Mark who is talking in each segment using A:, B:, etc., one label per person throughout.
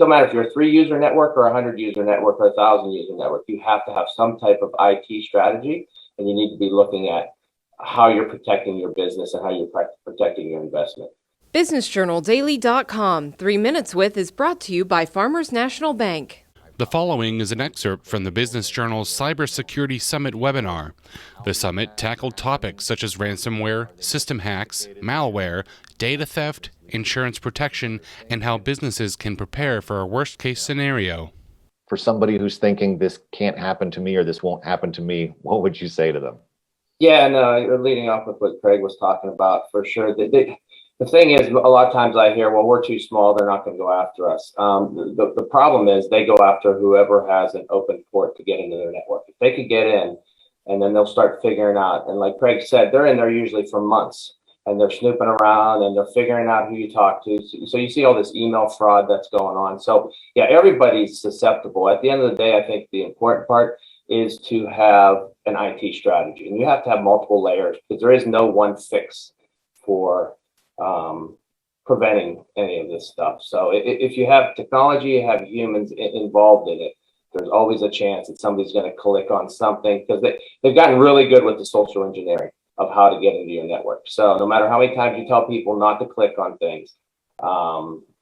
A: don't matter if you're a 3-user network or a 100-user network or a 1,000-user network, you have to have some type of IT strategy, and you need to be looking at how you're protecting your business and how you're protecting your investment.
B: BusinessJournalDaily.com 3 Minutes With is brought to you by Farmers National Bank.
C: The following is an excerpt from the Business Journal's Cybersecurity Summit webinar. The summit tackled topics such as ransomware, system hacks, malware, data theft, insurance protection, and how businesses can prepare for a worst-case scenario.
D: For somebody who's thinking this can't happen to me or this won't happen to me, what would you say to them?
A: Yeah, no, leading off with what Craig was talking about, for sure. The thing is, a lot of times I hear, well, we're too small, they're not going to go after us. The problem is they go after whoever has an open port to get into their network. If they could get in, and then they'll start figuring out, and like Craig said, they're in there usually for months, and they're snooping around, and they're figuring out who you talk to. So you see all this email fraud that's going on. So yeah, everybody's susceptible. At the end of the day, I think the important part is to have an IT strategy, and you have to have multiple layers because there is no one fix for preventing any of this stuff. So if you have technology, you have humans involved in it, there's always a chance that somebody's going to click on something because they've gotten really good with the social engineering of how to get into your network. So no matter how many times you tell people not to click on things,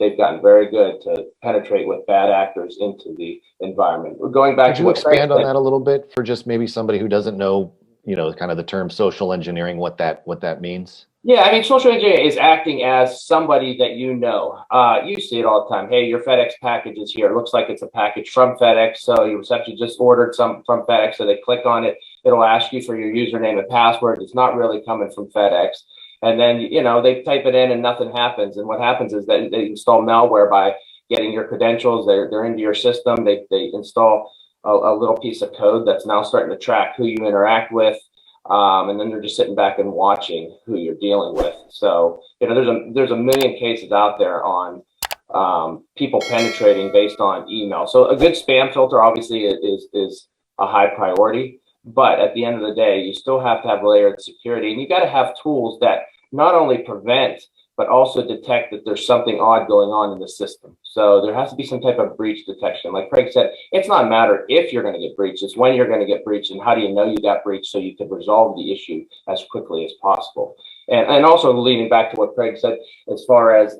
A: they've gotten very good to penetrate with bad actors into the environment. We're going back to
D: Could you expand on that a little bit for just maybe somebody who doesn't know, kind of the term social engineering, what that means? Yeah,
A: I mean, social engineering is acting as somebody that you know. You see it all the time. Hey, your FedEx package is here. It looks like it's a package from FedEx. So you actually just ordered some from FedEx. So they click on it. It'll ask you for your username and password. It's not really coming from FedEx. And then, they type it in and nothing happens. And what happens is that they install malware by getting your credentials. They're into your system. They install a little piece of code that's now starting to track who you interact with. And then they're just sitting back and watching who you're dealing with. So, there's a million cases out there on people penetrating based on email. So a good spam filter obviously is a high priority. But at the end of the day, you still have to have layered security, and you got to have tools that not only prevent, but also detect that there's something odd going on in the system. So there has to be some type of breach detection. Like Craig said, it's not a matter if you're going to get breached, it's when you're going to get breached and how do you know you got breached so you can resolve the issue as quickly as possible. And also leading back to what Craig said, as far as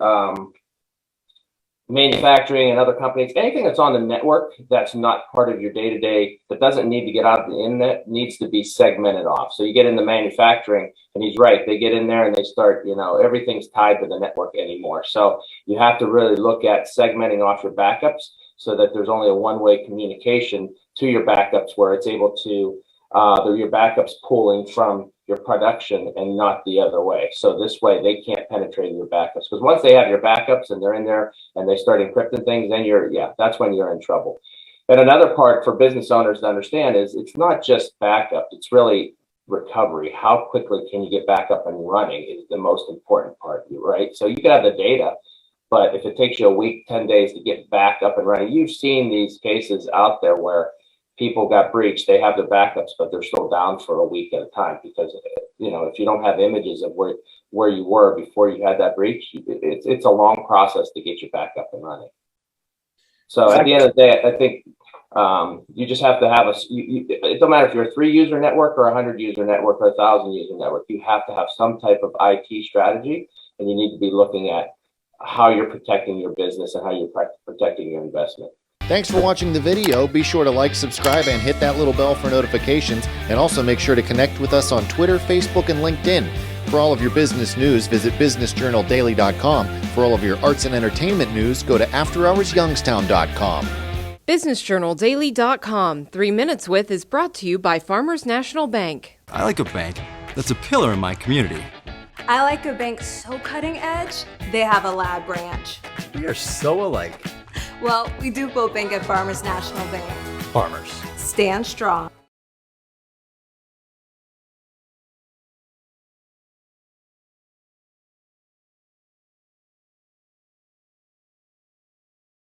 A: manufacturing and other companies, anything that's on the network that's not part of your day-to-day, that doesn't need to get out of the internet, needs to be segmented off. So you get into manufacturing, and he's right, they get in there and they start, everything's tied to the network anymore. So you have to really look at segmenting off your backups so that there's only a one-way communication to your backups where it's able to, your backups pulling from your production and not the other way. So this way they can't penetrate your backups, because once they have your backups and they're in there and they start encrypting things, then that's when you're in trouble. And another part for business owners to understand is it's not just backup, it's really recovery. How quickly can you get back up and running is the most important part, right? So you can have the data, but if it takes you a week, 10 days to get back up and running, you've seen these cases out there where people got breached, they have their backups, but they're still down for a week at a time because, if you don't have images of where you were before you had that breach, it's a long process to get you back up and running. So at the end of the day, I think you just have to have it don't matter if you're a 3-user network or a 100-user network or a 1,000-user network, you have to have some type of IT strategy, and you need to be looking at how you're protecting your business and how you're protecting your investment.
D: Thanks for watching the video. Be sure to like, subscribe, and hit that little bell for notifications. And also make sure to connect with us on Twitter, Facebook, and LinkedIn. For all of your business news, visit BusinessJournalDaily.com. For all of your arts and entertainment news, go to AfterHoursYoungstown.com.
B: BusinessJournalDaily.com 3 Minutes With is brought to you by Farmers National Bank.
E: I like a bank that's a pillar in my community.
F: I like a bank so cutting edge, they have a lab branch.
E: We are so alike.
F: Well, we do both bank at Farmers National Bank.
E: Farmers.
F: Stand strong.